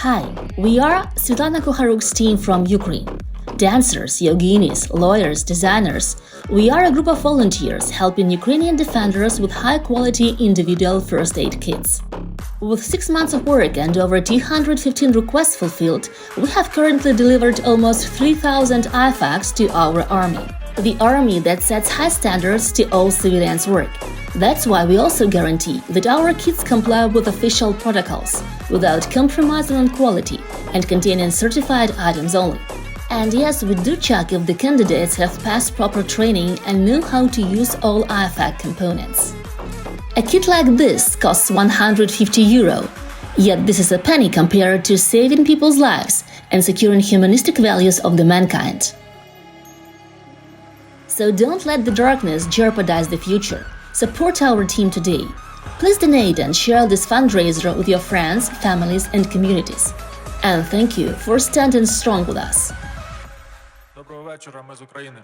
Hi, we are Svitlana Kukharuk's team from Ukraine. Dancers, Yoginis, lawyers, designers. We are a group of volunteers helping Ukrainian defenders with high-quality individual first aid kits. With 6 months of work and over 215 requests fulfilled, we have currently delivered almost 3,000 IFAKs to our army. The army that sets high standards to all civilians' work. That's why we also guarantee that our kits comply with official protocols, without compromising on quality and containing certified items only. And yes, we do check if the candidates have passed proper training and know how to use all IFAK components. A kit like this costs €150, yet this is a penny compared to saving people's lives and securing humanistic values of the mankind. So don't let the darkness jeopardize the future. Support our team today. Please donate and share this fundraiser with your friends, families and communities. And thank you for standing strong with us. Доброго вечора, ми з України.